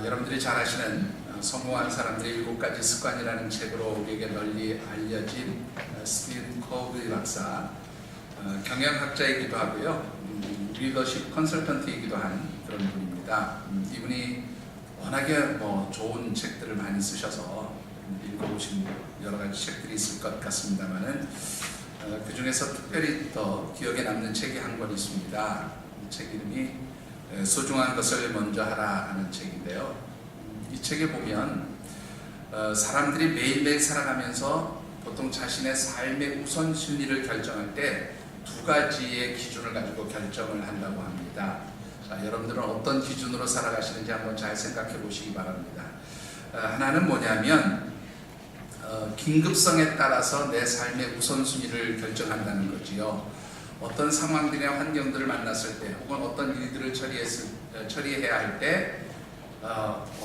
여러분들이 잘 아시는 성공한 사람들의 7가지 습관이라는 책으로 우리에게 널리 알려진 스티븐 코브리 박사, 경영학자이기도 하고요, 리더십 컨설턴트이기도 한 그런 분입니다. 이분이 워낙에 좋은 책들을 많이 쓰셔서 읽어보신 여러 가지 책들이 있을 것 같습니다만은 그 중에서 특별히 더 기억에 남는 책이 한 권 있습니다. 이 책 이름이 소중한 것을 먼저 하라 하는 책인데요. 이 책에 보면 사람들이 매일매일 살아가면서 보통 자신의 삶의 우선순위를 결정할 때 2가지의 기준을 가지고 결정을 한다고 합니다. 자, 여러분들은 어떤 기준으로 살아가시는지 한번 잘 생각해 보시기 바랍니다. 하나는 뭐냐면 긴급성에 따라서 내 삶의 우선순위를 결정한다는 거지요. 어떤 상황들이나 환경들을 만났을 때 혹은 어떤 일들을 처리해야 할 때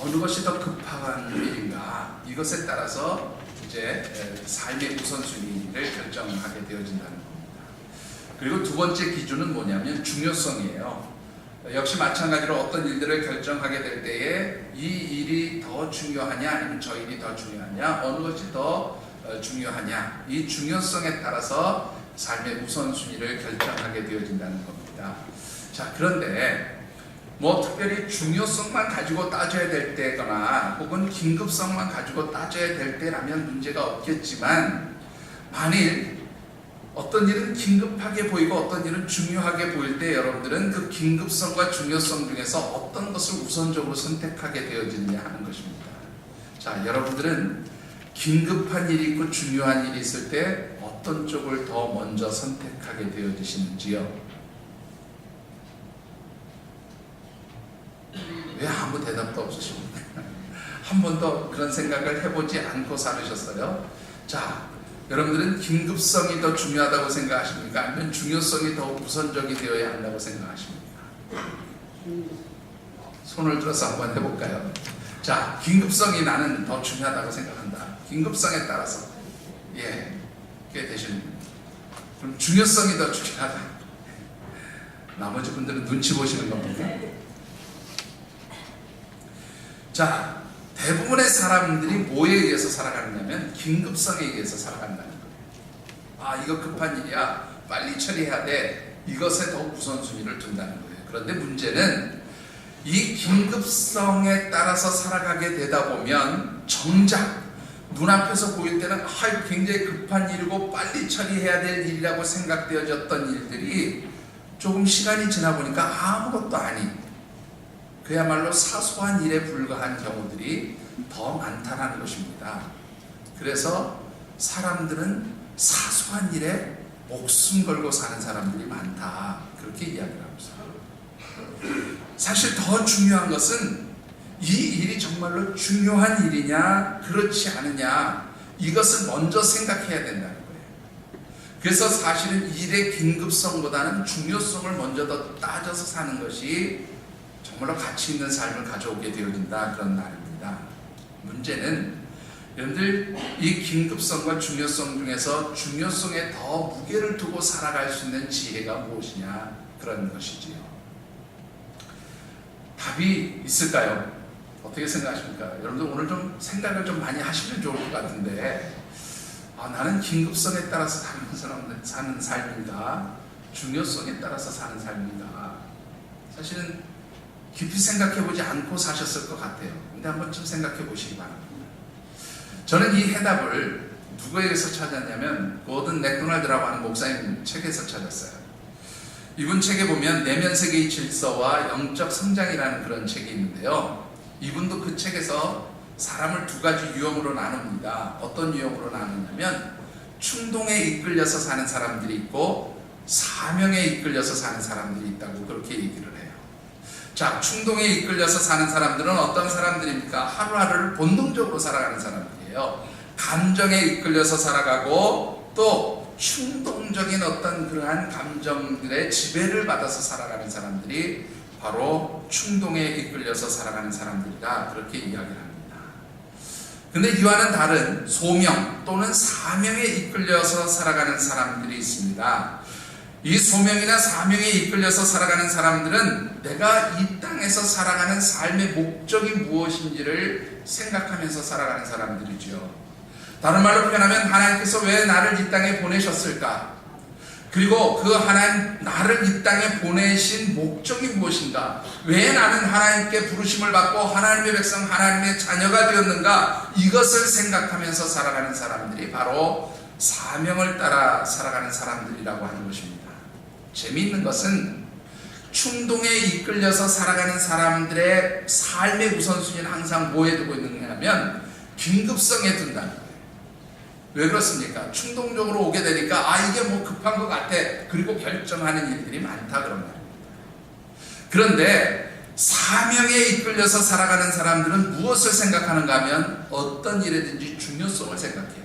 어느 것이 더 급한 일인가, 이것에 따라서 이제 삶의 우선순위를 결정하게 되어진다는 겁니다. 그리고 2번째 기준은 뭐냐면 중요성이에요. 역시 마찬가지로 어떤 일들을 결정하게 될 때에 이 일이 더 중요하냐 아니면 저 일이 더 중요하냐, 어느 것이 더 중요하냐, 이 중요성에 따라서 삶의 우선순위를 결정하게 되어진다는 겁니다. 자, 그런데 특별히 중요성만 가지고 따져야 될 때거나 혹은 긴급성만 가지고 따져야 될 때라면 문제가 없겠지만, 만일 어떤 일은 긴급하게 보이고 어떤 일은 중요하게 보일 때 여러분들은 그 긴급성과 중요성 중에서 어떤 것을 우선적으로 선택하게 되어지느냐 하는 것입니다. 자, 여러분들은 긴급한 일이 있고 중요한 일이 있을 때 어떤 쪽을 더 먼저 선택하게 되어지시는지요? 왜 아무 대답도 없으십니까? 한 번도 그런 생각을 해보지 않고 살으셨어요? 자, 여러분들은 긴급성이 더 중요하다고 생각하십니까? 아니면 중요성이 더 우선적이 되어야 한다고 생각하십니까? 손을 들어서 한번 해볼까요? 자, 긴급성이 나는 더 중요하다고 생각한다. 긴급성에 따라서 꽤 되십니다. 그럼 중요성이 더 중요하다. 나머지 분들은 눈치 보시는 겁니다. 자, 대부분의 사람들이 뭐에 의해서 살아가느냐면 긴급성에 의해서 살아간다는 거예요. 이거 급한 일이야, 빨리 처리해야 돼, 이것에 더 우선순위를 둔다는 거예요. 그런데 문제는 이 긴급성에 따라서 살아가게 되다 보면 정작 눈앞에서 보일 때는 이거 굉장히 급한 일이고 빨리 처리해야 될 일이라고 생각되어졌던 일들이 조금 시간이 지나 보니까 아무것도 아닌, 그야말로 사소한 일에 불과한 경우들이 더 많다는 것입니다. 그래서 사람들은 사소한 일에 목숨 걸고 사는 사람들이 많다, 그렇게 이야기를 합니다. 사실 더 중요한 것은 이 일이 정말로 중요한 일이냐 그렇지 않느냐, 이것을 먼저 생각해야 된다는 거예요. 그래서 사실은 일의 긴급성보다는 중요성을 먼저 더 따져서 사는 것이 정말로 가치 있는 삶을 가져오게 되어진다, 그런 말입니다. 문제는 여러분들 이 긴급성과 중요성 중에서 중요성에 더 무게를 두고 살아갈 수 있는 지혜가 무엇이냐, 그런 것이지요. 답이 있을까요? 어떻게 생각하십니까? 여러분들 오늘 좀 생각을 좀 많이 하시면 좋을 것 같은데, 나는 긴급성에 따라서 사는 삶인가, 중요성에 따라서 사는 삶인가, 사실은 깊이 생각해보지 않고 사셨을 것 같아요. 근데 한번 좀 생각해 보시기 바랍니다. 저는 이 해답을 누구에게서 찾았냐면 고든 맥도날드라고 하는 목사님 책에서 찾았어요. 이분 책에 보면 내면 세계의 질서와 영적 성장이라는 그런 책이 있는데요, 이분도 그 책에서 사람을 2가지 유형으로 나눕니다. 어떤 유형으로 나누냐면 충동에 이끌려서 사는 사람들이 있고 사명에 이끌려서 사는 사람들이 있다고 그렇게 얘기를 해요. 자, 충동에 이끌려서 사는 사람들은 어떤 사람들입니까? 하루하루를 본능적으로 살아가는 사람들이에요. 감정에 이끌려서 살아가고 또 충동적인 어떤 그러한 감정들의 지배를 받아서 살아가는 사람들이 바로 충동에 이끌려서 살아가는 사람들이다, 그렇게 이야기를 합니다. 근데 이와는 다른 소명 또는 사명에 이끌려서 살아가는 사람들이 있습니다. 이 소명이나 사명에 이끌려서 살아가는 사람들은 내가 이 땅에서 살아가는 삶의 목적이 무엇인지를 생각하면서 살아가는 사람들이죠. 다른 말로 표현하면 하나님께서 왜 나를 이 땅에 보내셨을까? 그리고 그 하나님 나를 이 땅에 보내신 목적이 무엇인가? 왜 나는 하나님께 부르심을 받고 하나님의 백성 하나님의 자녀가 되었는가? 이것을 생각하면서 살아가는 사람들이 바로 사명을 따라 살아가는 사람들이라고 하는 것입니다. 재미있는 것은 충동에 이끌려서 살아가는 사람들의 삶의 우선순위는 항상 뭐에 두고 있느냐 하면 긴급성에 둔다는 거예요. 왜 그렇습니까? 충동적으로 오게 되니까 이게 뭐 급한 것 같아. 그리고 결정하는 일들이 많다 그런 말입니다. 그런데 사명에 이끌려서 살아가는 사람들은 무엇을 생각하는가 하면 어떤 일이든지 중요성을 생각해요.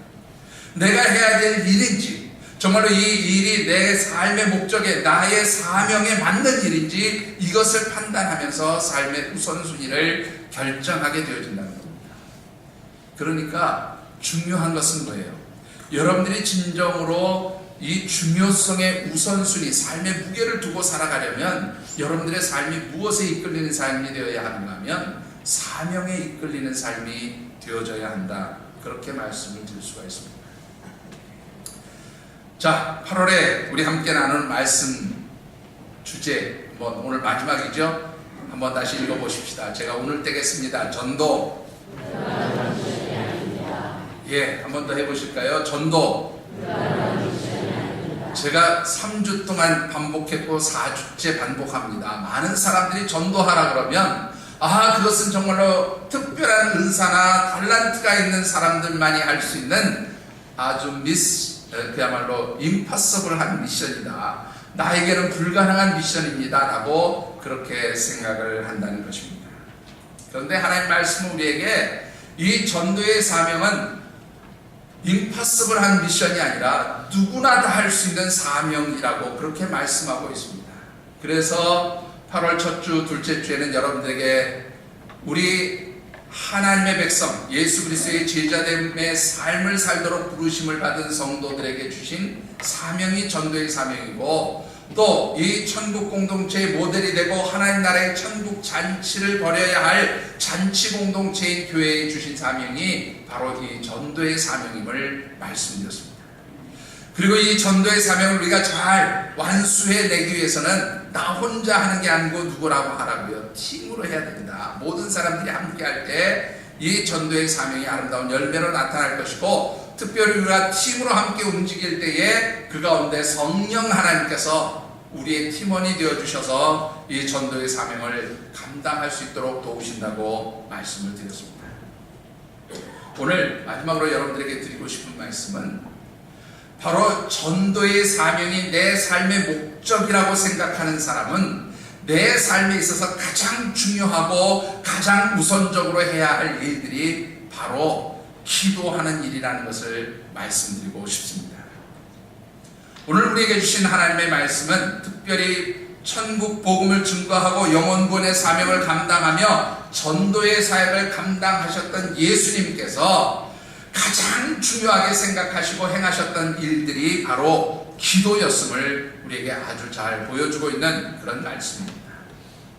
내가 해야 될 일인지 정말로 이 일이 내 삶의 목적에 나의 사명에 맞는 일인지 이것을 판단하면서 삶의 우선순위를 결정하게 되어진다는 겁니다. 그러니까 중요한 것은 뭐예요? 여러분들이 진정으로 이 중요성의 우선순위, 삶의 무게를 두고 살아가려면 여러분들의 삶이 무엇에 이끌리는 삶이 되어야 하는가 하면 사명에 이끌리는 삶이 되어져야 한다. 그렇게 말씀을 드릴 수가 있습니다. 자, 8월에 우리 함께 나누는 말씀 주제, 오늘 마지막이죠? 한번 다시 읽어보십시다. 제가 오늘 떼겠습니다. 전도. 한 번 더 해보실까요? 전도. 제가 3주 동안 반복했고 4주째 반복합니다. 많은 사람들이 전도하라 그러면 그것은 정말로 특별한 은사나 달란트가 있는 사람들만이 할 수 있는 아주 그야말로 임파서블한 미션이다. 나에게는 불가능한 미션입니다. 라고 그렇게 생각을 한다는 것입니다. 그런데 하나님 말씀은 우리에게 이 전도의 사명은 임파서블한 미션이 아니라 누구나 다 할 수 있는 사명이라고 그렇게 말씀하고 있습니다. 그래서 8월 첫 주, 둘째 주에는 여러분들에게 우리 하나님의 백성, 예수 그리스도의 제자됨의 삶을 살도록 부르심을 받은 성도들에게 주신 사명이 전도의 사명이고, 또 이 천국 공동체의 모델이 되고 하나님 나라의 천국 잔치를 벌여야 할 잔치 공동체인 교회에 주신 사명이 바로 이 전도의 사명임을 말씀드렸습니다. 그리고 이 전도의 사명을 우리가 잘 완수해내기 위해서는 나 혼자 하는 게 아니고 누구라고 하라고요? 팀으로 해야 됩니다. 모든 사람들이 함께 할 때 이 전도의 사명이 아름다운 열매로 나타날 것이고, 특별히 우리가 팀으로 함께 움직일 때에 그 가운데 성령 하나님께서 우리의 팀원이 되어주셔서 이 전도의 사명을 감당할 수 있도록 도우신다고 말씀을 드렸습니다. 오늘 마지막으로 여러분들에게 드리고 싶은 말씀은 바로 전도의 사명이 내 삶의 목적이라고 생각하는 사람은 내 삶에 있어서 가장 중요하고 가장 우선적으로 해야 할 일들이 바로 기도하는 일이라는 것을 말씀드리고 싶습니다. 오늘 우리에게 주신 하나님의 말씀은 특별히 천국 복음을 증거하고 영혼구원의 사명을 감당하며 전도의 사역을 감당하셨던 예수님께서 가장 중요하게 생각하시고 행하셨던 일들이 바로 기도였음을 우리에게 아주 잘 보여주고 있는 그런 말씀입니다.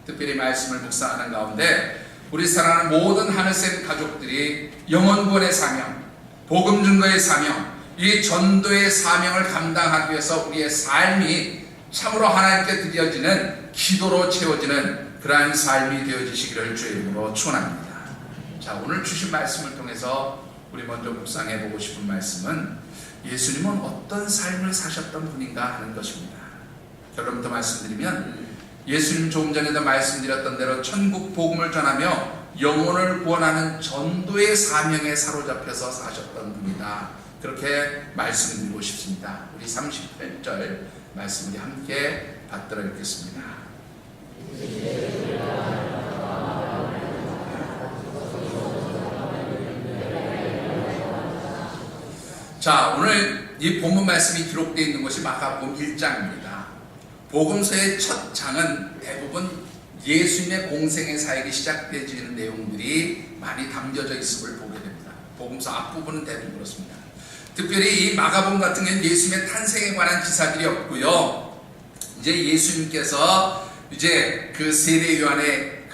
특별히 말씀을 묵상하는 가운데 우리 사랑하는 모든 하늘샘 가족들이 영혼구원의 사명, 복음 증거의 사명, 이 전도의 사명을 감당하기 위해서 우리의 삶이 참으로 하나님께 드려지는 기도로 채워지는 그러한 삶이 되어지시기를 주의 이름으로 축원합니다. 자, 오늘 주신 말씀을 통해서 우리 먼저 묵상해 보고 싶은 말씀은 예수님은 어떤 삶을 사셨던 분인가 하는 것입니다. 결론부터 말씀드리면 예수님 조금 전에도 말씀드렸던 대로 천국 복음을 전하며 영혼을 구원하는 전도의 사명에 사로잡혀서 사셨던 분이다. 그렇게 말씀드리고 싶습니다. 우리 38절 말씀 우리 함께 받들어 읽겠습니다. 자, 오늘 이 본문 말씀이 기록되어 있는 것이 마가복음 1장입니다. 복음서의 첫 장은 대부분 예수님의 공생의 사역이 시작되어지는 내용들이 많이 담겨져 있음을 보게 됩니다. 복음서 앞부분은 대부분 그렇습니다. 특별히 이 마가복음 같은 경우는 예수님의 탄생에 관한 기사들이 없고요. 이제 예수님께서 이제 그 세례 요한의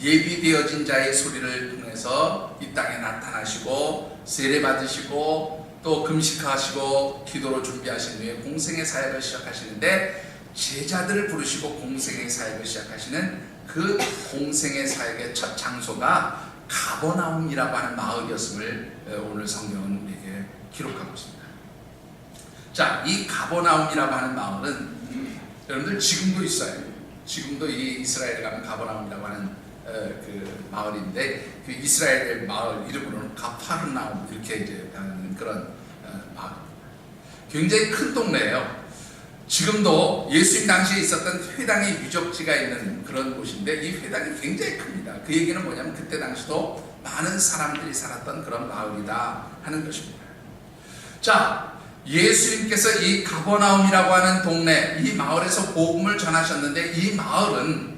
예비되어진 자의 소리를 통해서 이 땅에 나타나시고 세례 받으시고 또 금식하시고 기도로 준비하신 후에 공생의 사역을 시작하시는데, 제자들을 부르시고 공생의 사역을 시작하시는 그 공생의 사역의 첫 장소가 가버나움이라고 하는 마을이었음을 오늘 성경은 우리에게 기록하고 있습니다. 자, 이 가버나움이라고 하는 마을은 여러분들 지금도 있어요. 지금도 이 이스라엘에 가면 가버나움이라고 하는 그 마을인데, 그 이스라엘 마을 이름으로는 가파르나움 이렇게 이제 하는 그런 마을. 굉장히 큰 동네예요. 지금도 예수님 당시에 있었던 회당의 유적지가 있는 그런 곳인데, 이 회당이 굉장히 큽니다. 그 얘기는 뭐냐면 그때 당시도 많은 사람들이 살았던 그런 마을이다 하는 것입니다. 자, 예수님께서 이 가버나움이라고 하는 동네, 이 마을에서 복음을 전하셨는데, 이 마을은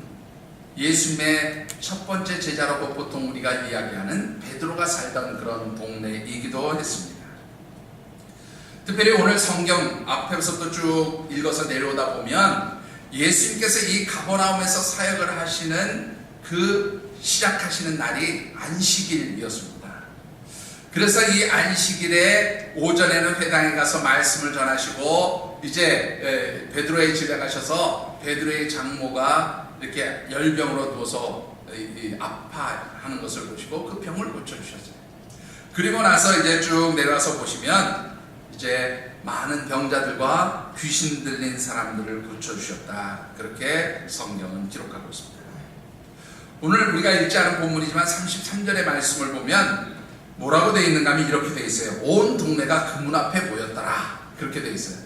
예수님의 첫 번째 제자라고 보통 우리가 이야기하는 베드로가 살던 그런 동네이기도 했습니다. 특별히 오늘 성경 앞에서부터 쭉 읽어서 내려오다 보면 예수님께서 이 가버나움에서 사역을 하시는 그 시작하시는 날이 안식일이었습니다. 그래서 이 안식일에 오전에는 회당에 가서 말씀을 전하시고, 이제 베드로의 집에 가셔서 베드로의 장모가 이렇게 열병으로 누워서 아파하는 것을 보시고 그 병을 고쳐주셨어요. 그리고 나서 이제 쭉 내려와서 보시면 이제 많은 병자들과 귀신 들린 사람들을 고쳐주셨다, 그렇게 성경은 기록하고 있습니다. 오늘 우리가 읽지 않은 본문이지만 33절의 말씀을 보면 뭐라고 되어 있는가 하면 이렇게 되어 있어요. 온 동네가 그 문 앞에 모였더라, 그렇게 되어 있어요.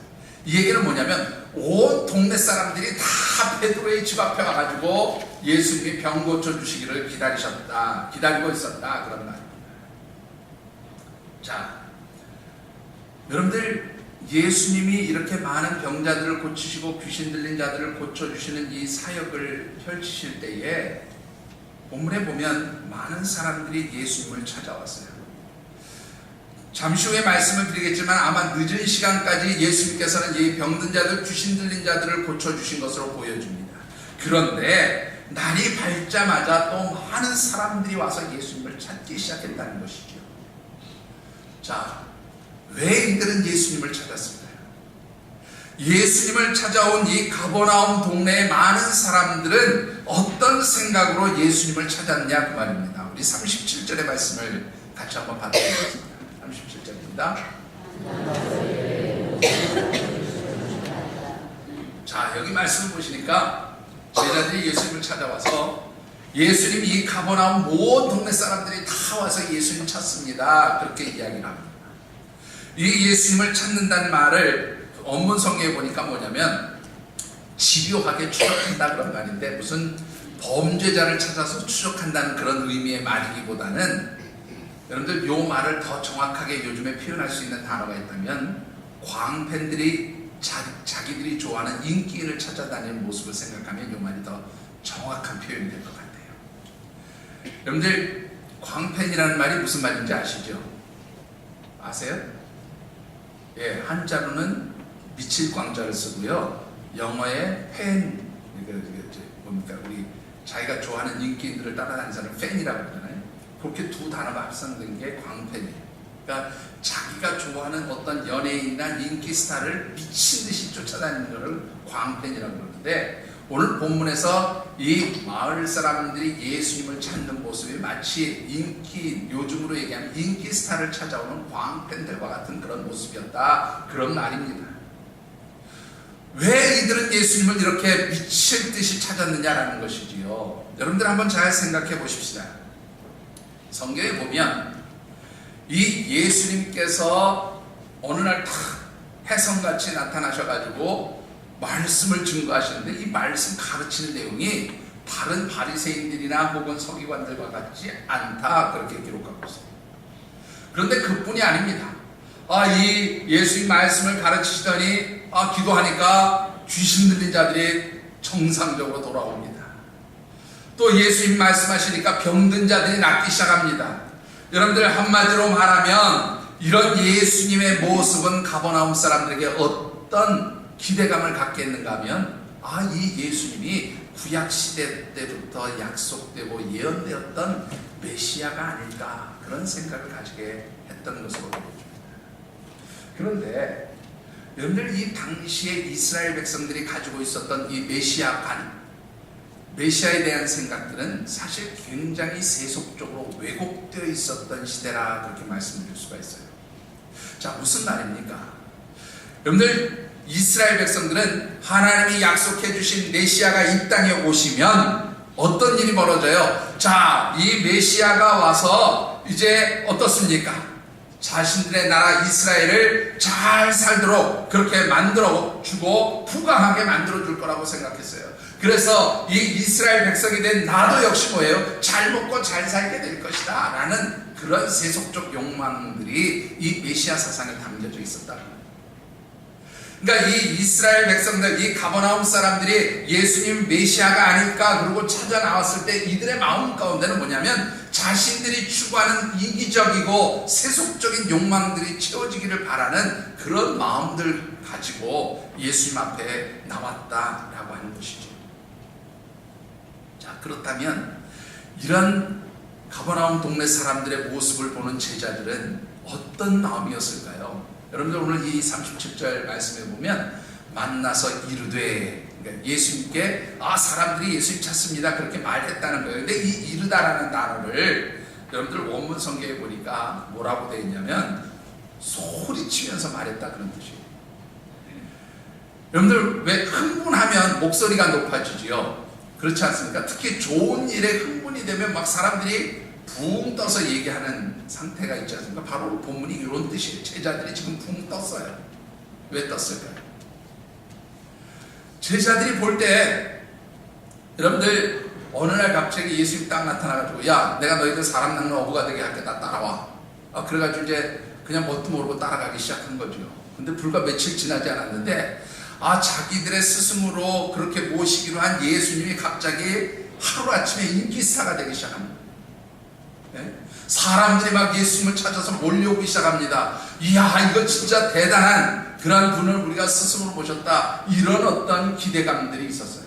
이 얘기는 뭐냐면 온 동네 사람들이 다 베드로의 집 앞에 와가지고 예수님이 병 고쳐주시기를 기다리고 있었다, 그런 말입니다. 자, 여러분들, 예수님이 이렇게 많은 병자들을 고치시고 귀신 들린 자들을 고쳐주시는 이 사역을 펼치실 때에 본문에 보면 많은 사람들이 예수님을 찾아왔어요. 잠시 후에 말씀을 드리겠지만 아마 늦은 시간까지 예수님께서는 이 병든 자들, 귀신 들린 자들을 고쳐주신 것으로 보여줍니다. 그런데 날이 밝자마자 또 많은 사람들이 와서 예수님을 찾기 시작했다는 것이죠. 자, 왜 이들은 예수님을 찾았을까요? 예수님을 찾아온 이 가버나움 동네의 많은 사람들은 어떤 생각으로 예수님을 찾았냐, 그 말입니다. 우리 37절의 말씀을 같이 한번 받아보겠습니다. 37절입니다. 자, 여기 말씀을 보시니까 제자들이 예수님을 찾아와서 예수님이 이 가버나움 모든 동네 사람들이 다 와서 예수님 찾습니다, 그렇게 이야기를 합니다. 이 예수님을 찾는다는 말을 원문 성경에 보니까 뭐냐면 집요하게 추적한다 그런 말인데, 무슨 범죄자를 찾아서 추적한다는 그런 의미의 말이기보다는, 여러분들 요 말을 더 정확하게 요즘에 표현할 수 있는 단어가 있다면 광팬들이 자기들이 좋아하는 인기인을 찾아다니는 모습을 생각하면 요 말이 더 정확한 표현이 될 것 같아요. 여러분들, 광팬이라는 말이 무슨 말인지 아시죠? 아세요? 예, 한자로는 미칠 광자를 쓰고요, 영어에 팬, 뭡니까, 우리 자기가 좋아하는 인기인들을 따라다니는 사람을 팬이라고 그러잖아요. 그렇게 두 단어가 합성된 게 광팬이에요. 그러니까 자기가 좋아하는 어떤 연예인이나 인기 스타를 미친 듯이 쫓아다니는 것을 광팬이라고 그러는데, 오늘 본문에서 이 마을 사람들이 예수님을 찾는 모습이 마치 인기, 요즘으로 얘기하면 인기 스타를 찾아오는 광팬들과 같은 그런 모습이었다, 그런 말입니다. 왜 이들은 예수님을 이렇게 미칠 듯이 찾았느냐라는 것이지요. 여러분들 한번 잘 생각해 보십시다. 성경에 보면 이 예수님께서 어느 날 탁 혜성같이 나타나셔가지고 말씀을 증거하시는데, 이 말씀 가르치는 내용이 다른 바리새인들이나 혹은 서기관들과 같지 않다, 그렇게 기록하고 있어요. 그런데 그뿐이 아닙니다. 이 예수님 말씀을 가르치시더니 기도하니까 귀신 들린 자들이 정상적으로 돌아옵니다. 또 예수님 말씀하시니까 병든 자들이 낫기 시작합니다. 여러분들, 한마디로 말하면 이런 예수님의 모습은 가버나움 사람들에게 어떤 기대감을 갖겠는가 하면 이 예수님이 구약 시대 때부터 약속되고 예언되었던 메시아가 아닐까 그런 생각을 가지게 했던 것으로 보여집니다. 그런데 여러분들 이 당시에 이스라엘 백성들이 가지고 있었던 이 메시아에 대한 생각들은 사실 굉장히 세속적으로 왜곡되어 있었던 시대라 그렇게 말씀드릴 수가 있어요. 자, 무슨 말입니까? 여러분들 이스라엘 백성들은 하나님이 약속해 주신 메시아가 이 땅에 오시면 어떤 일이 벌어져요? 자, 이 메시아가 와서 이제 어떻습니까? 자신들의 나라 이스라엘을 잘 살도록 그렇게 만들어 주고 부강하게 만들어 줄 거라고 생각했어요. 그래서 이 이스라엘 백성이 된 나도 역시 뭐예요? 잘 먹고 잘 살게 될 것이다 라는 그런 세속적 욕망들이 이 메시아 사상에 담겨져 있었다. 그러니까 이 이스라엘 백성들, 이 가버나움 사람들이 예수님 메시아가 아닐까 그러고 찾아 나왔을 때 이들의 마음 가운데는 뭐냐면 자신들이 추구하는 이기적이고 세속적인 욕망들이 채워지기를 바라는 그런 마음들 가지고 예수님 앞에 나왔다라고 하는 것이죠. 자, 그렇다면 이런 가버나움 동네 사람들의 모습을 보는 제자들은 어떤 마음이었을까요? 여러분들 오늘 이 37절 말씀에 보면 만나서 이르되, 그러니까 예수님께 사람들이 예수님 찾습니다 그렇게 말했다는 거예요. 근데 이 이르다라는 단어를 여러분들 원문 성경에 보니까 뭐라고 되어 있냐면 소리치면서 말했다 그런 뜻이에요. 여러분들 왜 흥분하면 목소리가 높아지지요? 그렇지 않습니까? 특히 좋은 일에 흥분이 되면 막 사람들이 붕 떠서 얘기하는 상태가 있지 않습니까? 바로 본문이 이런 뜻이에요. 제자들이 지금 붕 떴어요. 왜 떴을까요? 제자들이 볼 때 여러분들 어느 날 갑자기 예수님 딱 나타나가지고 야, 내가 너희들 사람 낚는 어부가 되게 할게, 나 따라와. 그래가지고 이제 그냥 뭣도 모르고 따라가기 시작한 거죠. 근데 불과 며칠 지나지 않았는데 자기들의 스승으로 그렇게 모시기로 한 예수님이 갑자기 하루아침에 인기스타가 되기 시작합니다. 네? 사람들이 막 예수님을 찾아서 몰려오기 시작합니다. 이야, 이거 진짜 대단한 그런 분을 우리가 스승으로 모셨다, 이런 어떤 기대감들이 있었어요.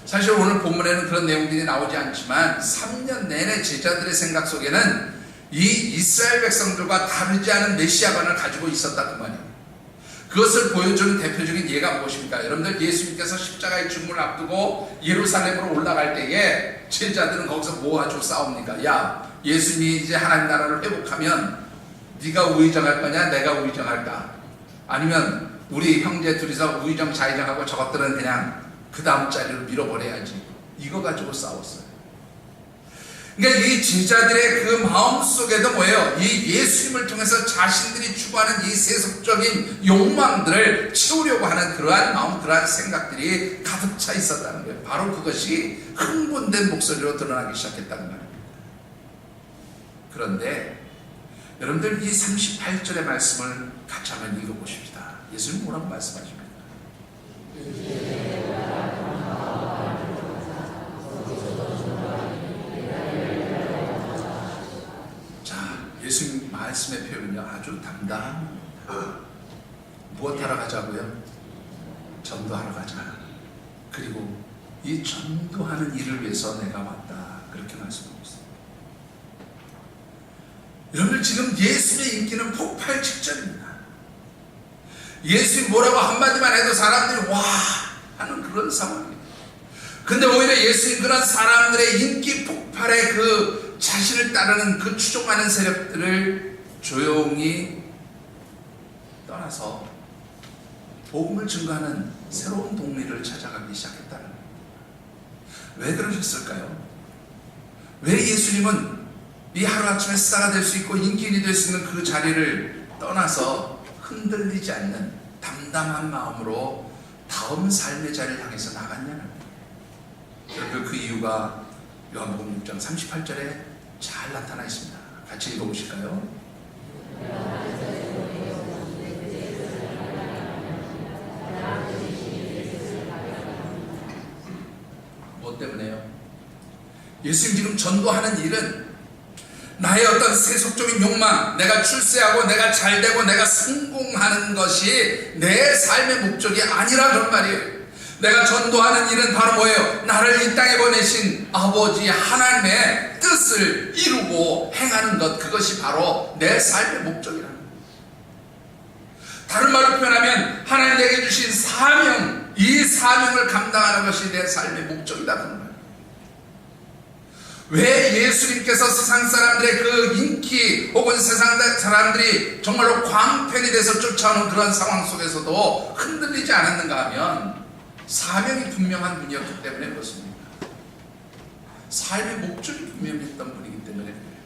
사실 오늘 본문에는 그런 내용들이 나오지 않지만 3년 내내 제자들의 생각 속에는 이 이스라엘 백성들과 다르지 않은 메시아관을 가지고 있었다 그 말이에요. 그것을 보여주는 대표적인 예가 무엇입니까? 여러분들 예수님께서 십자가의 죽음을 앞두고 예루살렘으로 올라갈 때에 제자들은 거기서 뭐 가지고 싸웁니까? 야, 예수님이 이제 하나님 나라를 회복하면 네가 우의정할 거냐 내가 우의정할까? 아니면 우리 형제 둘이서 우의정 좌의정하고 저것들은 그냥 그 다음 자리로 밀어버려야지. 이거 가지고 싸웠어요. 그러니까 이 제자들의 그 마음 속에도 뭐예요? 이 예수님을 통해서 자신들이 추구하는 이 세속적인 욕망들을 채우려고 하는 그러한 마음, 그러한 생각들이 가득 차 있었다는 거예요. 바로 그것이 흥분된 목소리로 드러나기 시작했다는 말입니다. 그런데 여러분들 이 38절의 말씀을 같이 한번 읽어보십시다. 예수님 뭐라고 말씀하십니까? 예수님 말씀의 표현은요 아주 담담합니다. 무엇하러 가자고요? 전도하러 가자. 그리고 이 전도하는 일을 위해서 내가 왔다, 그렇게 말씀하고 있습니다. 여러분들 지금 예수의 인기는 폭발 직전입니다. 예수님 뭐라고 한마디만 해도 사람들이 와 하는 그런 상황입니다. 근데 오히려 예수님 그런 사람들의 인기 폭발의 그 자신을 따르는 그 추종하는 세력들을 조용히 떠나서 복음을 증거하는 새로운 동리를 찾아가기 시작했다는 거예요. 왜 그러셨을까요? 왜 예수님은 이 하루아침에 스타가 될 수 있고 인기인이 될 수 있는 그 자리를 떠나서 흔들리지 않는 담담한 마음으로 다음 삶의 자리를 향해서 나갔냐는 거예요. 그 이유가 요한복음 6장 38절에 잘 나타나 있습니다. 같이 읽어보실까요? 뭐 때문에요? 예수님 지금 전도하는 일은 나의 어떤 세속적인 욕망, 내가 출세하고 내가 잘되고 내가 성공하는 것이 내 삶의 목적이 아니라 그런 말이에요. 내가 전도하는 일은 바로 뭐예요? 나를 이 땅에 보내신 아버지 하나님의 뜻을 이루고 행하는 것, 그것이 바로 내 삶의 목적이라는 거예요. 다른 말로 표현하면 하나님 내게 주신 사명, 이 사명을 감당하는 것이 내 삶의 목적이다 그런 거예요. 왜 예수님께서 세상 사람들의 그 인기 혹은 세상 사람들이 정말로 광팬이 돼서 쫓아오는 그런 상황 속에서도 흔들리지 않았는가 하면 사명이 분명한 분이었기 때문에 그렇습니다. 삶의 목적이 분명했던 분이기 때문에 그래요.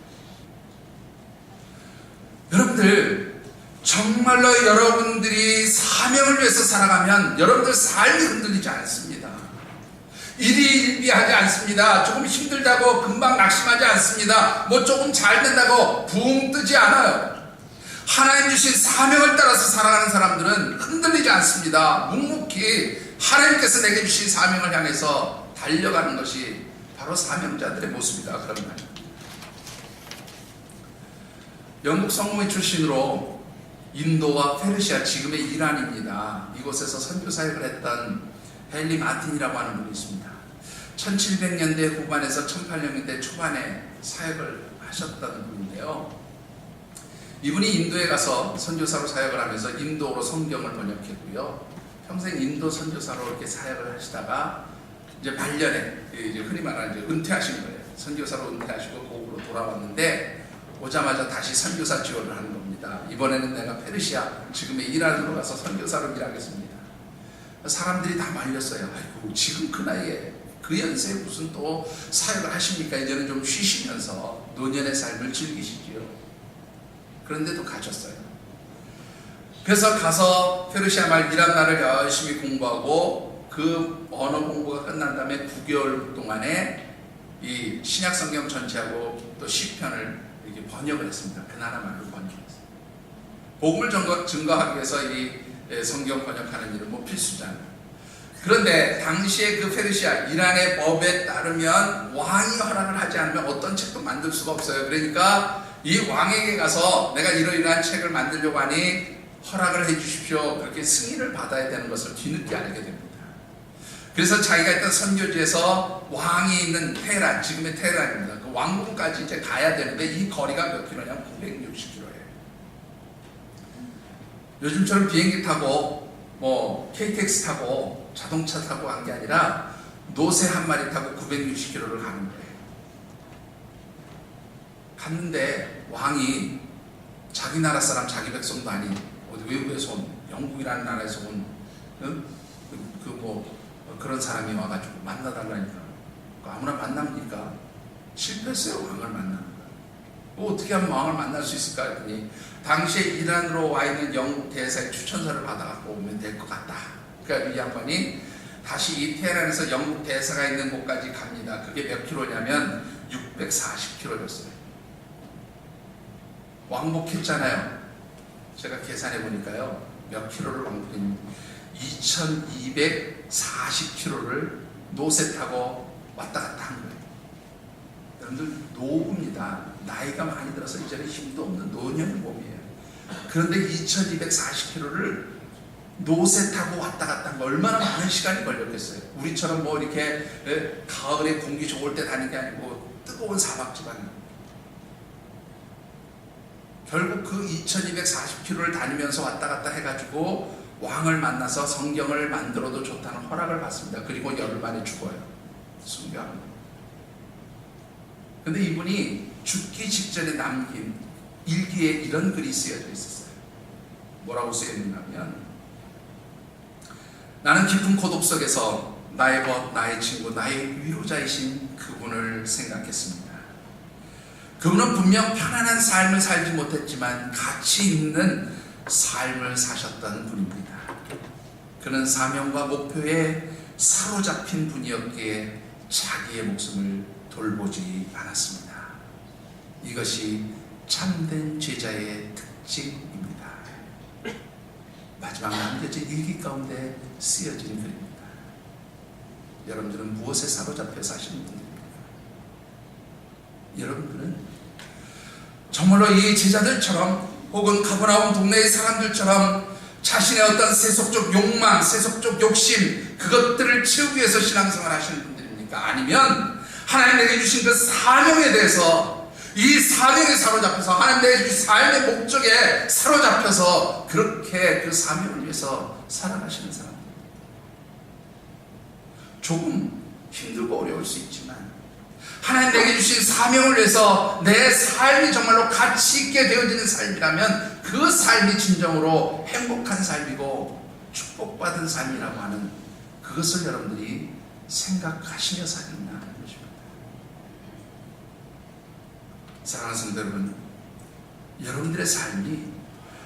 여러분들 정말로 여러분들이 사명을 위해서 살아가면 여러분들 삶이 흔들리지 않습니다. 일이 일비하지 않습니다. 조금 힘들다고 금방 낙심하지 않습니다. 뭐 조금 잘 된다고 붕 뜨지 않아요. 하나님 주신 사명을 따라서 살아가는 사람들은 흔들리지 않습니다. 묵묵히 하나님께서 내게 주신 사명을 향해서 달려가는 것이 바로 사명자들의 모습이다 그런 말입니다. 영국 성공회 출신으로 인도와 페르시아, 지금의 이란입니다. 이곳에서 선교 사역을 했던 헨리 마틴이라고 하는 분이 있습니다. 1700년대 후반에서 1800년대 초반에 사역을 하셨던 분인데요. 이분이 인도에 가서 선교사로 사역을 하면서 인도어로 성경을 번역했고요. 평생 인도 선교사로 이렇게 사역을 하시다가 이제 말년에 이제 흔히 말하는 이제 은퇴하신 거예요. 선교사로 은퇴하시고 고국으로 돌아왔는데 오자마자 다시 선교사 지원을 하는 겁니다. 이번에는 내가 페르시아, 지금의 이란으로 가서 선교사로 일하겠습니다. 사람들이 다 말렸어요. 아이고, 지금 그 나이에 그 연세에 무슨 또 사역을 하십니까? 이제는 좀 쉬시면서 노년의 삶을 즐기시지요. 그런데도 가셨어요. 그래서 가서 페르시아 말 이란말을 열심히 공부하고 그 언어 공부가 끝난 다음에 9개월 동안에 이 신약 성경 전체하고 또 시편을 이렇게 번역을 했습니다. 그 나라 말로 번역했어요. 복음을 증거하기 위해서 이 성경 번역하는 일은 뭐 필수잖아요. 그런데 당시에 그 페르시아, 이란의 법에 따르면 왕이 허락을 하지 않으면 어떤 책도 만들 수가 없어요. 그러니까 이 왕에게 가서 내가 이러이러한 책을 만들려고 하니 허락을 해 주십시오. 그렇게 승인을 받아야 되는 것을 뒤늦게 알게 됩니다. 그래서 자기가 있던 선교지에서 왕이 있는 테헤란, 지금의 테헤란입니다. 그 왕궁까지 이제 가야 되는데 이 거리가 몇 킬로냐면 960km예요. 요즘처럼 비행기 타고 뭐 KTX 타고 자동차 타고 간 게 아니라 노새 한 마리 타고 960km를 가는 거예요. 갔는데 왕이 자기 나라 사람, 자기 백성도 아닌 어디 외국에서 온, 영국이라는 나라에서 온 그런 사람이 와가지고 만나달라니까 아무나 만납니까? 실패했어요. 왕을 만나는 거예요. 뭐 어떻게 하면 왕을 만날 수 있을까 했더니 당시에 이란으로 와 있는 영국 대사의 추천서를 받아갖고 오면 될 것 같다. 그러니까 이 양반이 다시 이 테헤란에서 영국 대사가 있는 곳까지 갑니다. 그게 몇 킬로냐면 640km였어요. 왕복했잖아요. 제가 계산해 보니까요, 몇 킬로를 왕복했는지 2240km를 노새 타고 왔다 갔다 한 거예요. 여러분들 노후입니다. 나이가 많이 들어서 이제는 힘도 없는 노년의 몸이에요. 그런데 2240km를 노새 타고 왔다 갔다 한 거 얼마나 많은 시간이 걸렸겠어요. 우리처럼 뭐 이렇게 가을에 공기 좋을 때 다니는 게 아니고 뜨거운 사막지방이에요. 결국 그 2240km를 다니면서 왔다 갔다 해가지고 왕을 만나서 성경을 만들어도 좋다는 허락을 받습니다. 그리고 열흘 만에 죽어요. 순교합니다. 근데 이분이 죽기 직전에 남긴 일기에 이런 글이 쓰여져 있었어요. 뭐라고 쓰여있냐면, 나는 깊은 고독 속에서 나의 벗, 나의 친구, 나의 위로자이신 그분을 생각했습니다. 그분은 분명 편안한 삶을 살지 못했지만 가치 있는 삶을 사셨던 분입니다. 그는 사명과 목표에 사로잡힌 분이었기에 자기의 목숨을 돌보지 않았습니다. 이것이 참된 제자의 특징입니다. 마지막 남겨진 일기 가운데 쓰여진 글입니다. 여러분들은 무엇에 사로잡혀 사시는 분들입니까? 여러분들은 정말로 이 제자들처럼 혹은 가버나움 동네의 사람들처럼 자신의 어떤 세속적 욕망, 세속적 욕심, 그것들을 채우기 위해서 신앙생활 하시는 분들입니까? 아니면 하나님 내게 주신 그 사명에 대해서, 이 사명에 사로잡혀서, 하나님 내게 주신 삶의 목적에 사로잡혀서 그렇게 그 사명을 위해서 살아가시는 사람들. 조금 힘들고 어려울 수 있지만 하나님 내게 주신 사명을 위해서 내 삶이 정말로 가치 있게 되어지는 삶이라면 그 삶이 진정으로 행복한 삶이고 축복받은 삶이라고 하는 그것을 여러분들이 생각하시며 살인다 하는 것입니다. 사랑하는 성도 여러분, 여러분들의 삶이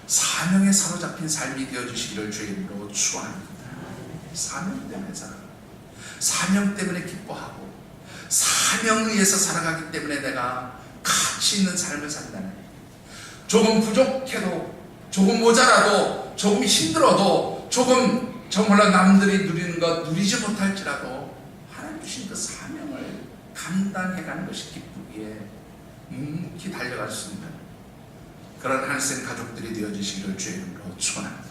사명에 사로잡힌 삶이 되어주시기를 주의 이름으로 축원합니다. 사명 때문에 살아가고, 사명 때문에 기뻐하고, 사명에 의해서 살아가기 때문에 내가 가치 있는 삶을 산다는, 조금 부족해도, 조금 모자라도, 조금 힘들어도, 조금 정말로 남들이 누리는 것 누리지 못할지라도 하나님 주신 그 사명을 감당해가는 것이 기쁘기에 묵묵히 달려갈 수 있는 그런 한생 가족들이 되어주시기를 주의 이름으로 축원합니다.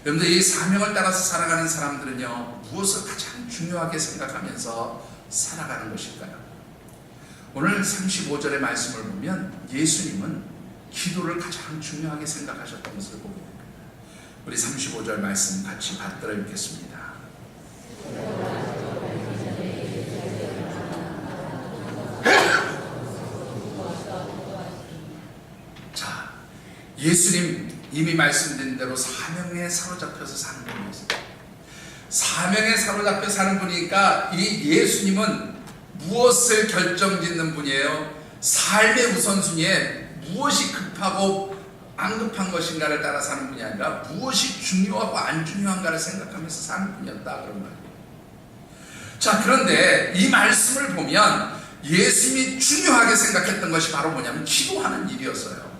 여러분들, 이 사명을 따라서 살아가는 사람들은요, 무엇을 가장 중요하게 생각하면서 살아가는 것일까요? 오늘 35절의 말씀을 보면 예수님은 기도를 가장 중요하게 생각하셨던 것을 보게 됩니다. 우리 35절 말씀 같이 받들어 읽겠습니다. 자, 예수님 이미 말씀드린 대로 사명에 사로잡혀서 사는 분이었어요. 사명에 사로잡혀 사는 분이니까 이 예수님은 무엇을 결정짓는 분이에요? 삶의 우선순위에 무엇이 급하고 안 급한 것인가를 따라 사는 분이 아니라 무엇이 중요하고 안 중요한가를 생각하면서 사는 분이었다, 그런 말이에요. 자, 그런데 이 말씀을 보면 예수님이 중요하게 생각했던 것이 바로 뭐냐면 기도하는 일이었어요.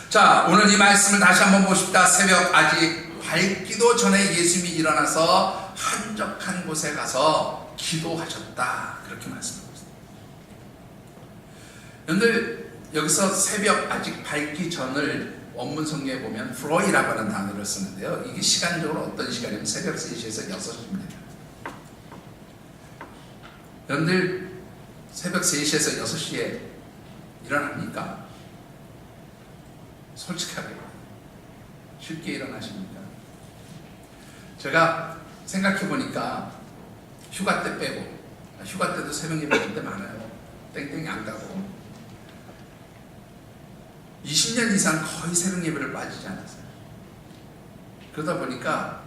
자, 오늘 이 말씀을 다시 한번 보십시다. 새벽 아직 밝기도 전에 예수님이 일어나서 한적한 곳에 가서 기도하셨다, 그렇게 말씀하고 있습니다. 여러분들, 여기서 새벽 아직 밝기 전을 원문 성경에 보면 프로이라고 하는 단어를 쓰는데요, 이게 시간적으로 어떤 시간이면 새벽 3시에서 6시입니다. 여러분들, 새벽 3시에서 6시에 일어납니까? 솔직하게 쉽게 일어나십니까? 제가 생각해보니까 휴가 때 빼고, 휴가 때도 새벽 예배 때 많아요. 땡땡이 안 가고 20년 이상 거의 새벽 예배를 빠지지 않았어요. 그러다 보니까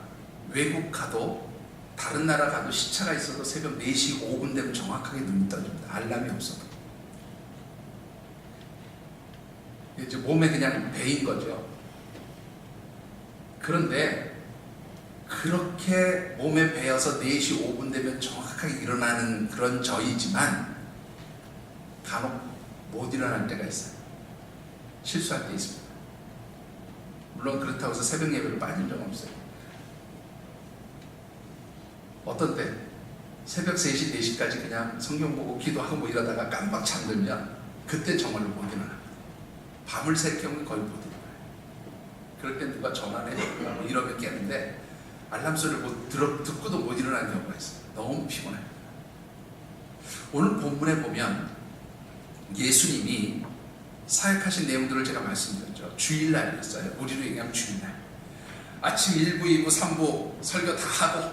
외국 가도, 다른 나라 가도 시차가 있어도 새벽 4시 5분 되면 정확하게 눈이 떠집니다. 알람이 없어도. 이제 몸에 그냥 배인 거죠. 그런데 그렇게 몸에 배어서 4시 5분 되면 정확하게 일어나는 그런 저이지만 간혹 못 일어날 때가 있어요. 실수할 때 있습니다. 물론 그렇다고 해서 새벽 예배를 빠진 적은 없어요. 어떤 때 새벽 3시, 4시까지 그냥 성경 보고 기도하고 뭐 이러다가 깜빡 잠들면 그때 정말로 못 일어납니다. 밤을 새 경우는 거의 못 일어나요. 그럴 때 누가 전화를 해 이러면 깨는데 알람 소리를 듣고도 못 일어나는 경우가 있어요. 너무 피곤해요. 오늘 본문에 보면 예수님이 사역하신 내용들을 제가 말씀드렸죠. 주일날이었어요. 우리로 얘기하면 주일날. 아침 1부, 2부, 3부 설교 다 하고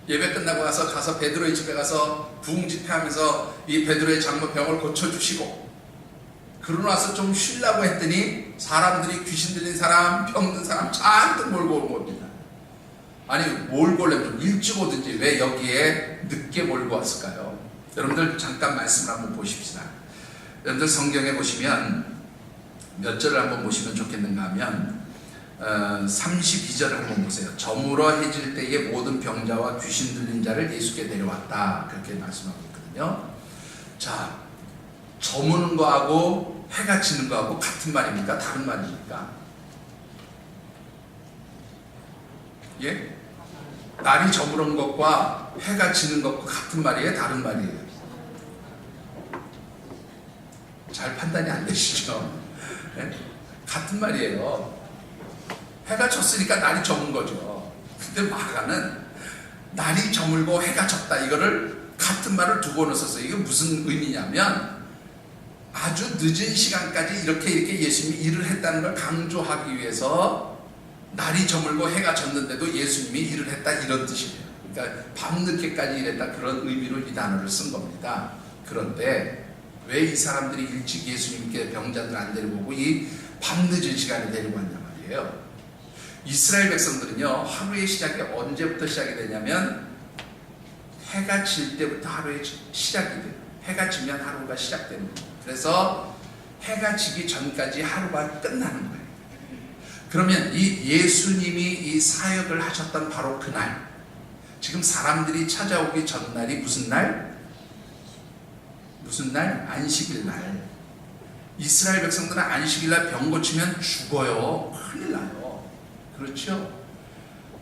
예배 끝나고 가서 베드로의 집에 가서 부흥 집회하면서 이 베드로의 장모 병을 고쳐주시고, 그러고 나서 좀 쉬려고 했더니 사람들이 귀신 들린 사람, 병든 사람 잔뜩 몰고 온 겁니다. 아니, 몰고 오려면 좀 일찍 오든지 왜 여기에 늦게 몰고 왔을까요? 여러분들 잠깐 말씀을 한번 보십시다. 여러분들 성경에 보시면 몇 절을 한번 보시면 좋겠는가 하면 32절을 한번 보세요. 저물어 해질 때에 모든 병자와 귀신 들린 자를 예수께 데려왔다, 그렇게 말씀하고 있거든요. 자, 저무는 거하고 해가 지는 거하고 같은 말입니까? 다른 말입니까? 예? 날이 저무는 것과 해가 지는 것과 같은 말이에요? 다른 말이에요? 잘 판단이 안 되시죠? 네? 같은 말이에요. 해가 졌으니까 날이 저문 거죠. 근데 마가는 날이 저물고 해가 졌다, 이거를 같은 말을 두 번을 썼어요. 이게 무슨 의미냐면 아주 늦은 시간까지 이렇게 예수님이 일을 했다는 걸 강조하기 위해서 날이 저물고 해가 졌는데도 예수님이 일을 했다, 이런 뜻이에요. 그러니까 밤늦게까지 일했다, 그런 의미로 이 단어를 쓴 겁니다. 그런데 왜 이 사람들이 일찍 예수님께 병자들 안 데리고 오고 이 밤늦은 시간에 데리고 왔냐 말이에요. 이스라엘 백성들은요, 하루의 시작이 언제부터 시작이 되냐면 해가 질 때부터 하루의 시작이 돼요. 해가 지면 하루가 시작되는 거예요. 그래서 해가 지기 전까지 하루가 끝나는 거예요. 그러면 이 예수님이 이 사역을 하셨던 바로 그날, 지금 사람들이 찾아오기 전날이 무슨 날? 무슨 날? 안식일 날. 이스라엘 백성들은 안식일 날 병 고치면 죽어요. 큰일 나요. 그렇죠?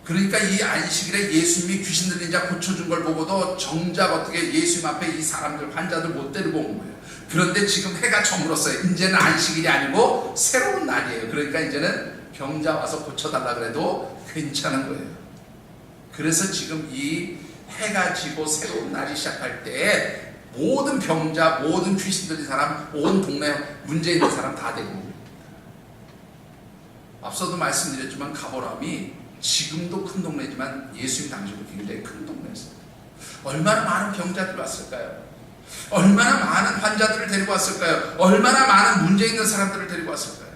그러니까 이 안식일에 예수님이 귀신 들린 자 고쳐준 걸 보고도 정작 어떻게 예수님 앞에 이 사람들, 환자들 못 데리고 온 거예요. 그런데 지금 해가 저물었어요. 이제는 안식일이 아니고 새로운 날이에요. 그러니까 이제는 병자 와서 고쳐달라 그래도 괜찮은 거예요. 그래서 지금 이 해가 지고 새로운 날이 시작할 때 모든 병자, 모든 귀신 들린 사람, 온 동네 문제 있는 사람 다 데리고 옵니다. 앞서도 말씀드렸지만 가버나움이 지금도 큰 동네지만 예수님 당시도 굉장히 큰 동네였어요. 얼마나 많은 병자들이 왔을까요? 얼마나 많은 환자들을 데리고 왔을까요? 얼마나 많은 문제 있는 사람들을 데리고 왔을까요?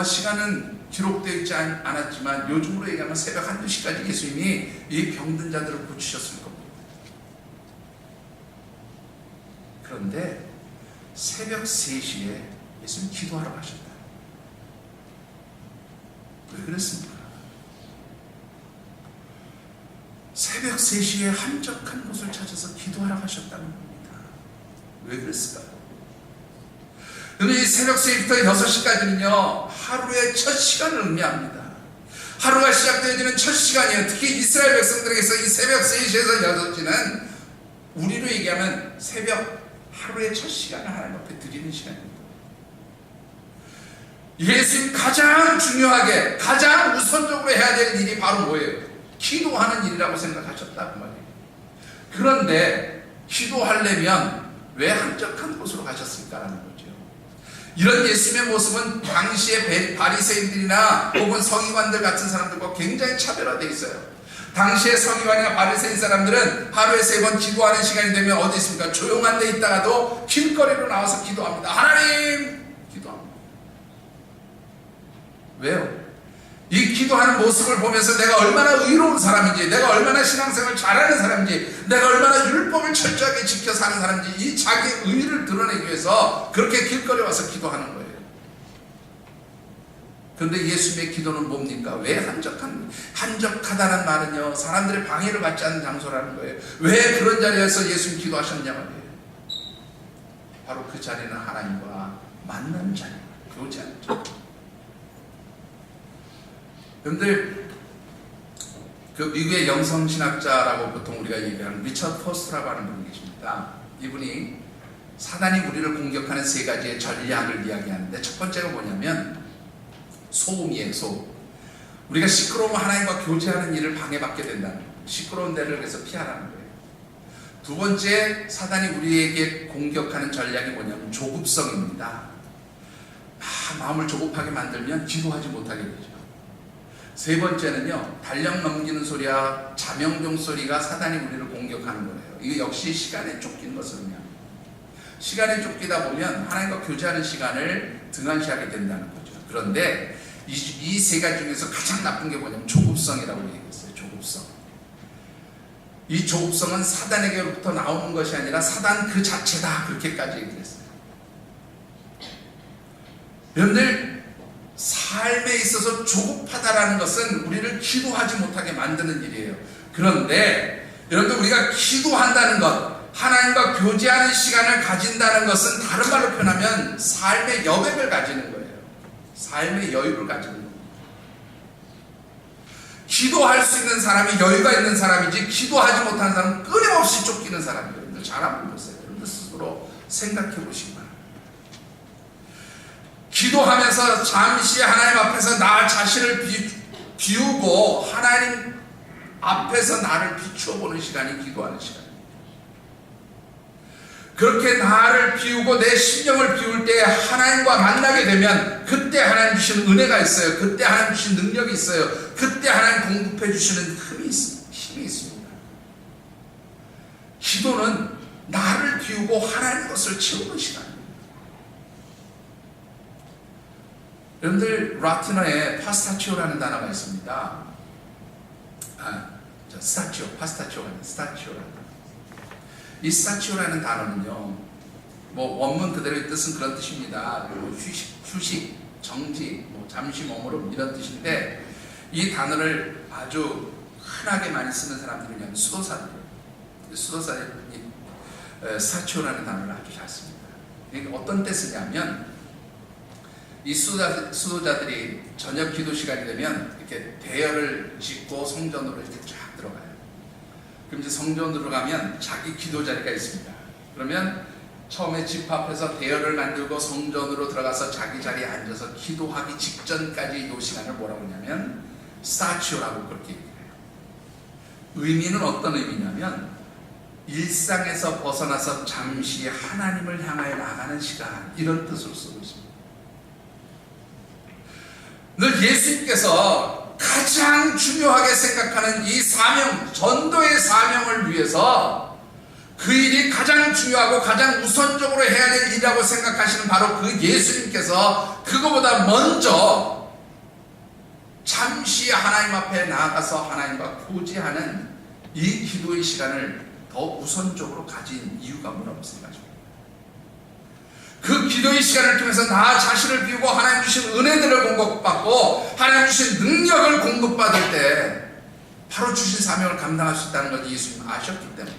시간은 기록되어 있지 않았지만 요즘으로 얘기하면 새벽 1~2시까지 예수님이 이 병든 자들을 고치셨을 겁니다. 그런데 새벽 3시에 예수님 기도하러 가셨다. 왜 그랬습니까? 새벽 3시에 한적한 곳을 찾아서 기도하러 가셨다는 겁니다. 왜 그랬을까요? 이 새벽 3시부터 6시까지는요, 하루의 첫 시간을 의미합니다. 하루가 시작되어지는 첫 시간이에요. 특히 이스라엘 백성들에게서 이 새벽 3시에서 6시는 우리로 얘기하면 새벽 하루의 첫 시간을 하나님 앞에 드리는 시간입니다. 예수님 가장 중요하게, 가장 우선적으로 해야 될 일이 바로 뭐예요? 기도하는 일이라고 생각하셨다 그 말이에요. 그런데 기도하려면 왜 한적한 곳으로 가셨을까라는 거죠. 이런 예수님의 모습은 당시의 바리새인들이나 혹은 서기관들 같은 사람들과 굉장히 차별화되어 있어요. 당시의 서기관이나 바리새인 사람들은 하루에 3번 기도하는 시간이 되면 어디 있습니까? 조용한 데 있다가도 길거리로 나와서 기도합니다. 하나님! 기도합니다. 왜요? 이 기도하는 모습을 보면서 내가 얼마나 의로운 사람인지, 내가 얼마나 신앙생활을 잘하는 사람인지, 내가 얼마나 율법을 철저하게 지켜 사는 사람인지, 이 자기 의를 드러내기 위해서 그렇게 길거리에 와서 기도하는 거예요. 그런데 예수님의 기도는 뭡니까? 왜 한적하다는 말은요, 사람들의 방해를 받지 않는 장소라는 거예요. 왜 그런 자리에서 예수님 기도하셨냐 말이에요. 바로 그 자리는 하나님과 만나는 자리, 교제하는 자리. 여러분들, 그 미국의 영성신학자라고 보통 우리가 얘기하는 리처드 포스트라고 하는 분이 계십니다. 이분이 사단이 우리를 공격하는 3가지의 전략을 이야기하는데, 첫 번째가 뭐냐면 소음이에요. 소음. 우리가 시끄러우면 하나님과 교제하는 일을 방해받게 된다는 거예요. 시끄러운 데를 그래서 피하라는 거예요. 두 번째, 사단이 우리에게 공격하는 전략이 뭐냐면 조급성입니다. 마음을 조급하게 만들면 기도하지 못하게 되죠. 세 번째는요, 달력 넘기는 소리와 자명종 소리가 사단이 우리를 공격하는 거예요. 이거 역시 시간에 쫓기는 것을 의미합니다. 시간에 쫓기다 보면 하나님과 교제하는 시간을 등한시하게 된다는 거죠. 그런데 이 3가지 중에서 가장 나쁜 게 뭐냐면 조급성이라고 얘기했어요. 조급성. 이 조급성은 사단에게로부터 나오는 것이 아니라 사단 그 자체다, 그렇게까지 얘기했어요. 여러분들, 삶에 있어서 조급하다라는 것은 우리를 기도하지 못하게 만드는 일이에요. 그런데 여러분들, 우리가 기도한다는 것, 하나님과 교제하는 시간을 가진다는 것은 다른 말로 표현하면 삶의 여백을 가지는 거예요. 삶의 여유를 가지는 거예요. 기도할 수 있는 사람이 여유가 있는 사람이지, 기도하지 못하는 사람은 끊임없이 쫓기는 사람이에요. 여러분들 잘 한번 보세요. 여러분들 스스로 생각해 보시기 바랍니다. 기도하면서 잠시 하나님 앞에서 나 자신을 비우고 하나님 앞에서 나를 비추어 보는 시간이 기도하는 시간입니다. 그렇게 나를 비우고 내 심령을 비울 때 하나님과 만나게 되면 그때 하나님 주시는 은혜가 있어요. 그때 하나님 주시는 능력이 있어요. 그때 하나님 공급해 주시는 힘이 있습니다. 기도는 나를 비우고 하나님 것을 채우는 시간입니다. 여러분들 라틴어에 파스타치오라는 단어가 있습니다. 스타치오, 파스타치오가 아니라 스타치오라는 단어. 이 스타치오라는 단어는요, 뭐 원문 그대로의 뜻은 그런 뜻입니다. 휴식, 정지, 뭐 잠시 머무름 이런 뜻인데 이 단어를 아주 흔하게 많이 쓰는 사람들은 수도사들이에요. 수도사들이 스타치오라는 단어를 아주 잘 씁니다. 이게 어떤 때 쓰냐면 이 수도자들이 저녁 기도 시간이 되면 이렇게 대열을 짓고 성전으로 이렇게 쫙 들어가요. 그럼 이제 성전으로 가면 자기 기도 자리가 있습니다. 그러면 처음에 집 앞에서 대열을 만들고 성전으로 들어가서 자기 자리에 앉아서 기도하기 직전까지 이 시간을 뭐라고 하냐면 스타치오라고 그렇게 얘기해요. 의미는 어떤 의미냐면 일상에서 벗어나서 잠시 하나님을 향하여 나가는 시간, 이런 뜻으로 쓰고 있습니다. 늘 예수님께서 가장 중요하게 생각하는 이 사명, 전도의 사명을 위해서 그 일이 가장 중요하고 가장 우선적으로 해야 될 일이라고 생각하시는 바로 그 예수님께서 그거보다 먼저 잠시 하나님 앞에 나아가서 하나님과 교제하는 이 기도의 시간을 더 우선적으로 가진 이유가 뭐라고 생각하십니까? 그 기도의 시간을 통해서 나 자신을 비우고 하나님 주신 은혜들을 공급받고 하나님 주신 능력을 공급받을 때 바로 주신 사명을 감당할 수 있다는 것을 예수님 아셨기 때문에.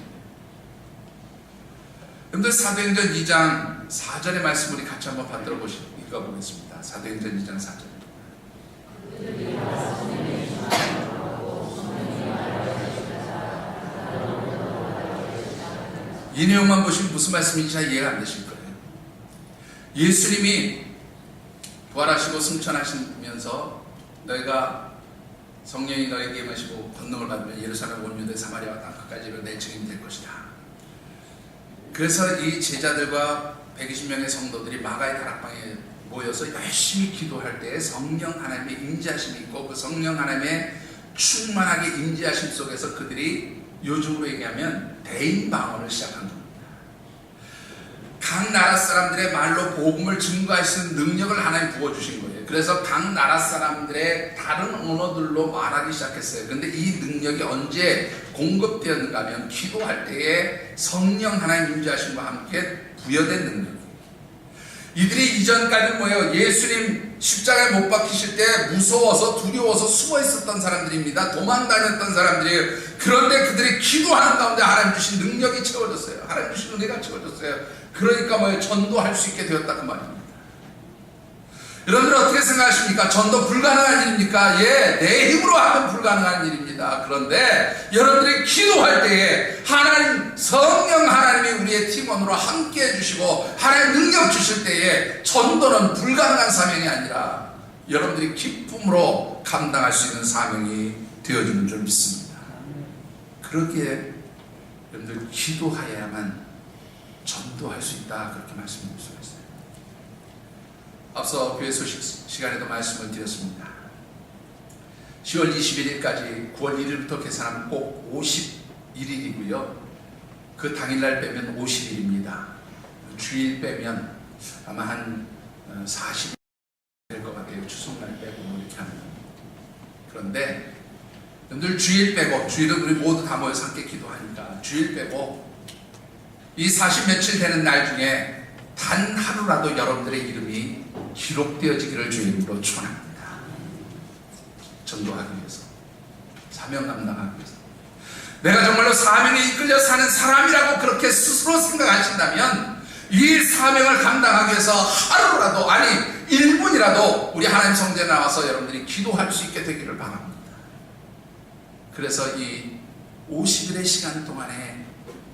여러분들 사도행전 2장 4절의 말씀 우리 같이 한번 받들어 읽어보겠습니다. 사도행전 2장 4절. 이 내용만 보시면 무슨 말씀인지 잘 이해가 안 되실 거예요. 예수님이 부활하시고 승천하시면서 너희가 성령이 너희에게 임하시고 권능을 받으면 예루살렘 온 유대 사마리아와 땅 끝까지로 내 증인이 될 것이다. 그래서 이 제자들과 120명의 성도들이 마가의 다락방에 모여서 열심히 기도할 때 성령 하나님의 임재하심이 있고 그 성령 하나님의 충만하게 임재하심 속에서 그들이 요즘으로 얘기하면 대인방언을 시작한 겁니다. 각 나라 사람들의 말로 복음을 증거할 수 있는 능력을 하나님 부어주신 거예요. 그래서 각 나라 사람들의 다른 언어들로 말하기 시작했어요. 그런데 이 능력이 언제 공급되었는가 하면 기도할 때에 성령 하나님 임재하심과 함께 부여된 능력이에요. 이들이 이전까지 뭐예요? 예수님 십자가에 못 박히실 때 무서워서 두려워서 숨어 있었던 사람들입니다. 도망 다녔던 사람들이에요. 그런데 그들이 기도하는 가운데 하나님 주신 능력이 채워졌어요. 하나님 주신 은혜가 채워졌어요. 그러니까 뭐예요? 전도할 수 있게 되었다 그 말입니다. 여러분들 어떻게 생각하십니까? 전도 불가능한 일입니까? 예, 내 힘으로 하면 불가능한 일입니다. 그런데 여러분들이 기도할 때에 하나님, 성령 하나님이 우리의 팀원으로 함께 해주시고 하나님 능력 주실 때에 전도는 불가능한 사명이 아니라 여러분들이 기쁨으로 감당할 수 있는 사명이 되어주는 줄 믿습니다. 그렇게 여러분들 기도하여야만 전도할 수 있다, 그렇게 말씀드릴 수가 있어요. 앞서 교회 소식 시간에도 말씀을 드렸습니다. 10월 21일까지 9월 1일부터 계산하면 꼭 51일이고요. 그 당일날 빼면 50일입니다. 주일 빼면 아마 한 40일 될 것 같아요. 추석날 빼고 뭐 이렇게 하면. 그런데 늘 주일 빼고, 주일은 우리 모두 다 모여서 함께 기도하니까 주일 빼고 이 40 며칠 되는 날 중에 단 하루라도 여러분들의 이름이 기록되어지기를 주님으로 축원합니다. 전도하기 위해서, 사명 감당하기 위해서. 내가 정말로 사명에 이끌려 사는 사람이라고 그렇게 스스로 생각하신다면 이 사명을 감당하기 위해서 하루라도, 아니 1분이라도 우리 하나님 성전에 나와서 여러분들이 기도할 수 있게 되기를 바랍니다. 그래서 이 50일의 시간 동안에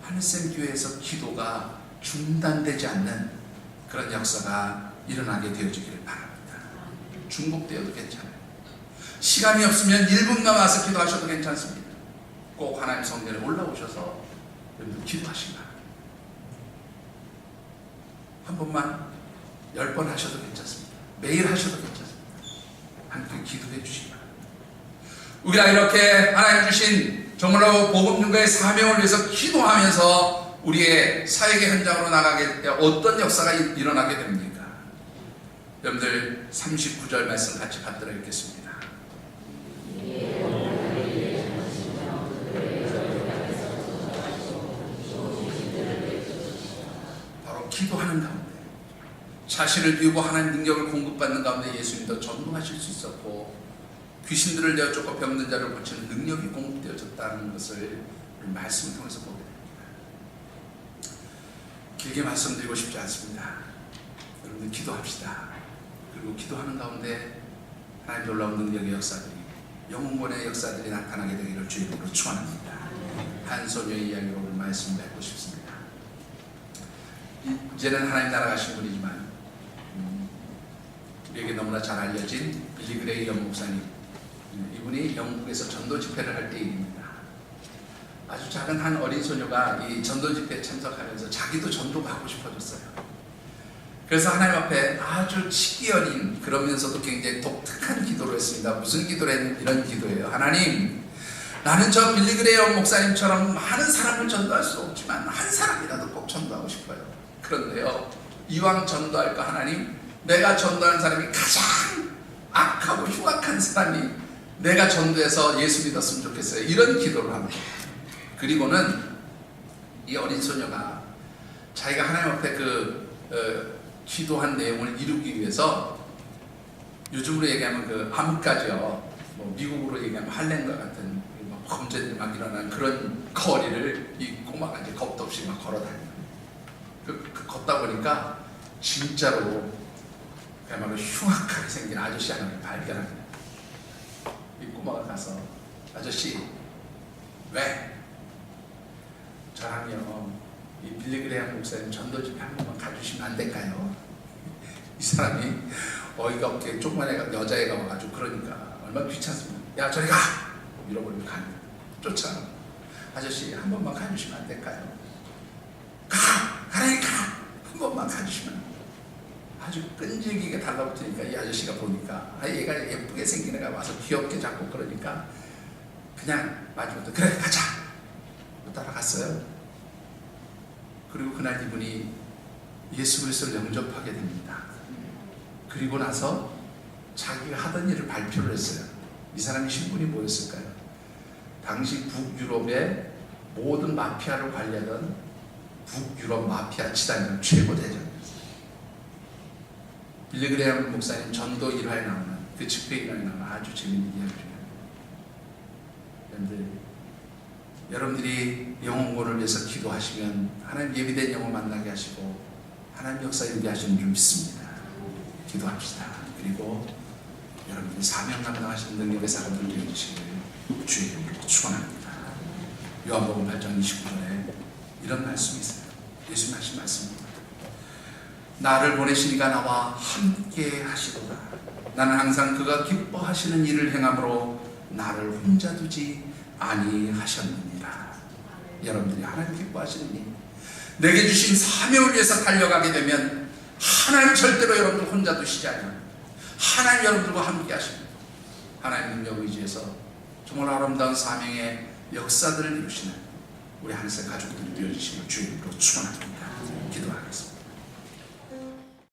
하늘샘 교회에서 기도가 중단되지 않는 그런 역사가 일어나게 되어지기를 바랍니다. 중복되어도 괜찮아요. 시간이 없으면 1분간 와서 기도하셔도 괜찮습니다. 꼭 하나님 성전에 올라오셔서 여러분 기도하시기 바랍니다. 한 번만 10번 하셔도 괜찮습니다. 매일 하셔도 괜찮습니다. 함께 기도해 주시기 바랍니다. 우리가 이렇게 하나님 주신 정말로 복음중과의 사명을 위해서 기도하면서 우리의 사역의 현장으로 나가게 될 때 어떤 역사가 일어나게 됩니까? 여러분들 39절 말씀 같이 받들어 읽겠습니다. 바로 기도하는 가운데 자신을 비우고 하나님 능력을 공급받는 가운데 예수님도 전도하실 수 있었고 귀신들을 내어 쫓고 병든 자를 고치는 능력이 공급되어졌다는 것을 말씀을 통해서 보게 됩니다. 길게 말씀드리고 싶지 않습니다. 여러분들 기도합시다. 그리고 기도하는 가운데 하나님 놀라운 능력의 역사들이, 영혼권의 역사들이 나타나게 되기를 주의 이름으로 축원합니다. 한 소녀의 이야기로 오늘 말씀을 맺고 싶습니다. 이제는 하나님 나라 가신 분이지만 우리에게 너무나 잘 알려진 빌리 그레이 연목사님, 이분이 영국에서 전도 집회를 할 때 일입니다. 아주 작은 한 어린 소녀가 이 전도 집회에 참석하면서 자기도 전도가 하고 싶어졌어요. 그래서 하나님 앞에 아주 치기 어린, 그러면서도 굉장히 독특한 기도를 했습니다. 무슨 기도를 했는지 이런 기도예요. 하나님, 나는 저 빌리 그레이 목사님처럼 많은 사람을 전도할 수 없지만 한 사람이라도 꼭 전도하고 싶어요. 그런데요, 이왕 전도할까 하나님, 내가 전도하는 사람이 가장 악하고 흉악한 사람이 내가 전도해서 예수 믿었으면 좋겠어요. 이런 기도를 합니다. 그리고는 이 어린 소녀가 자기가 하나님 앞에 기도한 내용을 이루기 위해서, 요즘으로 얘기하면 암흑가죠. 뭐 미국으로 얘기하면 할렘과 같은 범죄들이 막 일어나는 그런 거리를 이 꼬마가 이제 겁도 없이 막 걸어다녀요. 걷다 보니까 진짜로 그야말로 흉악하게 생긴 아저씨 하나를 발견합니다. 이 꼬마가 가서, 아저씨, 왜? 저랑요, 이 빌리 그레이엄 목사님 전도 집회 한 번만 가주시면 안 될까요? 이 사람이 어이가 없게 조그만 여자애가 와가지고 그러니까 얼마나 귀찮습니까? 야, 저리 가! 밀어버리고 갑니다. 쫓아. 아저씨, 한 번만 가주시면 안 될까요? 가라니까! 한 번만 가주시면. 아주 끈질기게 달라붙으니까 이 아저씨가 보니까 얘가 예쁘게 생긴 애가 와서 귀엽게 잡고 그러니까 그냥 마지막에 그래 가자 따라갔어요. 그리고 그날 이분이 예수 그리스도를 영접하게 됩니다. 그리고 나서 자기가 하던 일을 발표를 했어요. 이 사람의 신분이 뭐였을까요? 당시 북유럽의 모든 마피아를 관리하던 북유럽 마피아 지단의 최고 대장. 빌리 그레이엄 목사님 전도 일화에 나오는 그 집회 일화에 나오는 아주 재밌는 이야기 중에, 여러분들이 영혼권을 위해서 기도하시면 하나님 예비된 영혼 만나게 하시고 하나님 역사 이루게 하시는 줄 믿습니다. 기도합시다. 그리고 여러분들이 사명 감당하시는 능력의 사람들 되어주시기를 주의 이름으로 축원합니다. 요한복음 8장 29절에 이런 말씀이 있어요. 예수님 하신 말씀입니다. 나를 보내시니가 나와 함께 하시도다. 나는 항상 그가 기뻐하시는 일을 행함으로 나를 혼자 두지 아니하셨느니라. 여러분들이 하나님 기뻐하시는 일, 내게 주신 사명을 위해서 달려가게 되면 하나님 절대로 여러분들 혼자 두시지 않아요. 하나님 여러분들과 함께 하십니다. 하나님 능력 의지해서 정말 아름다운 사명의 역사들을 이루시는 우리 한세 가족들이 되어주시길 주의 이름으로 축원합니다. 기도하겠습니다.